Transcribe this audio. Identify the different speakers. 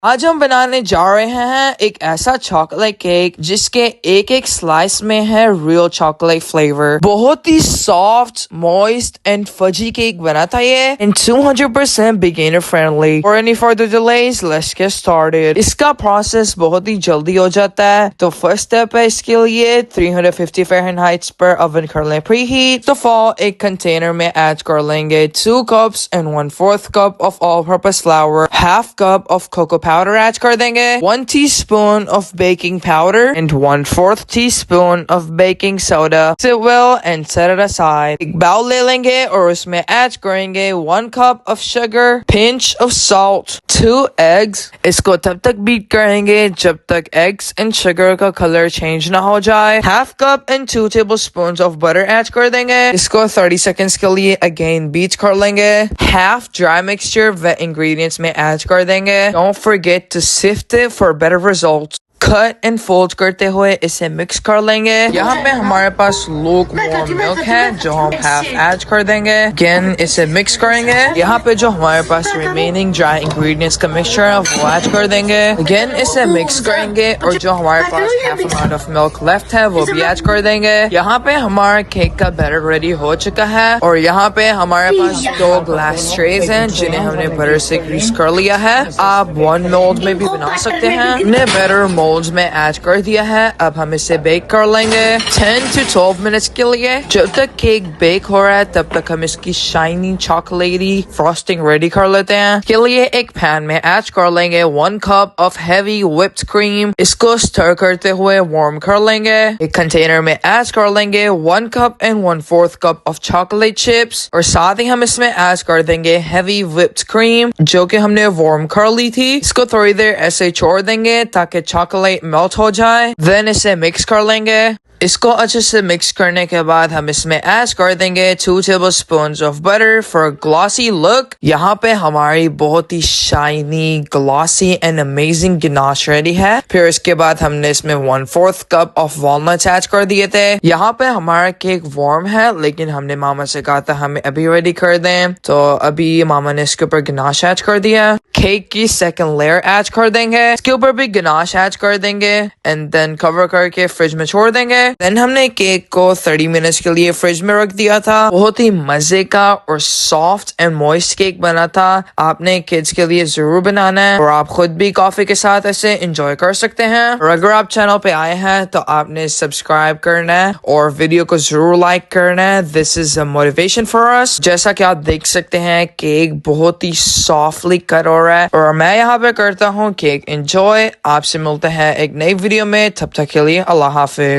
Speaker 1: आज हम बनाने जा रहे हैं एक ऐसा चॉकलेट केक जिसके एक एक स्लाइस में है रियल चॉकलेट फ्लेवर। बहुत ही soft, moist and fudgy cake बना था ये and 200% beginner friendly. For any further delays let's get started. इसका प्रोसेस बहुत ही जल्दी हो जाता है। तो फर्स्ट स्टेप है इसके लिए 350 फ़ारेनहाइट पर ओवन कर लें प्री हीट। तो फॉर एक कंटेनर में ऐड कर लेंगे 2 cups and 1/4 cup of all purpose flour, half cup of cocoa powder add कर देंगे, 1 teaspoon of baking powder and 1/4 teaspoon of baking soda. Mix it well and set it aside. एक bowl ले लेंगे और उसमें add करेंगे 1 cup of sugar, pinch of salt, 2 eggs. इसको तब तक बीट करेंगे जब तक एग्स एंड शुगर का कलर चेंज ना हो जाए। Half cup and 2 tablespoon of butter add कर देंगे। इसको 30 सेकेंड्स के लिए अगेन बीट कर लेंगे। हाफ ड्राई मिक्सचर व इंग्रेडिएंट्स में ऐड कर देंगे। Don't forget to sift it for better results. Cut and fold करते हुए इसे मिक्स कर लेंगे। यहाँ पे हमारे पास लूक वार्म मिल्क है जो हम हाफ ऐड कर देंगे। अगेन इसे मिक्स करेंगे। यहाँ पे जो हमारे पास रिमेनिंग ड्राई इंग्रेडिएंट्स का मिक्सचर है वो ऐड कर देंगे। अगेन इसे मिक्स करेंगे और जो हमारे पास half amount of milk left है वो भी ऐड कर देंगे। यहाँ पे हमारा केक का बैटर रेडी हो चुका है और यहाँ पे हमारे पास 2 ग्लास ट्रेज हैं जिन्हें हमने बटर से ग्रीस कर लिया है। आप 1 मोल्ड में भी बना सकते हैं। इन्हें बैटर मोल्ड में ऐड कर दिया है। अब हम इसे बेक कर लेंगे 10 to 12 मिनट्स के लिए। जब तक केक बेक हो रहा है तब तक हम इसकी शाइनी चॉकलेटी फ्रॉस्टिंग रेडी कर लेते हैं। के लिए एक पैन में ऐड कर लेंगे 1 cup of heavy whipped cream. इसको स्टर करते हुए वार्म कर लेंगे। एक कंटेनर में ऐड कर लेंगे 1 cup and 1/4 cup of chocolate chips और साथ ही हम इसमें ऐड कर देंगे हेवी व्हिप्ड क्रीम जो कि हमने वार्म कर ली थी। इसको थोड़ी देर ऐसे छोड़ देंगे ताकि चॉकलेट मेल्ट हो जाए। देन इसे मिक्स कर लेंगे। इसको अच्छे से मिक्स करने के बाद हम इसमें ऐड कर देंगे 2 tablespoon of butter for glossy look. यहाँ पे हमारी बहुत ही shiny, glossy and amazing ganache ready है। फिर इसके बाद हमने इसमें 1/4 कप ऑफ वॉलनट्स ऐड कर दिए थे। यहाँ पे हमारा केक वार्म है लेकिन हमने मामा से कहा था हमें अभी रेडी कर दें, तो अभी मामा ने इसके ऊपर गिनाश ऐड कर दिया। केक की सेकंड लेयर ऐड कर देंगे। इसके ऊपर भी गिनाश ऐड कर देंगे एंड देन कवर करके फ्रिज में छोड़ देंगे। देन हमने केक को 30 मिनट्स के लिए फ्रिज में रख दिया था। बहुत ही मजे का और सॉफ्ट एंड मॉइस्ट केक बना था। आपने किड्स के लिए जरूर बनाना है और आप खुद भी कॉफी के साथ ऐसे एंजॉय कर सकते हैं। और अगर आप चैनल पे आए हैं तो आपने सब्सक्राइब करना है और वीडियो को जरूर लाइक करना है। This is a motivation for us. जैसा कि आप देख सकते हैं केक बहुत ही सॉफ्टली कट हो रहा है और मैं यहाँ पे करता हूँ केक एंजॉय। आपसे मिलते हैं एक नई वीडियो में, तब तक के लिए अल्लाह हाफिज।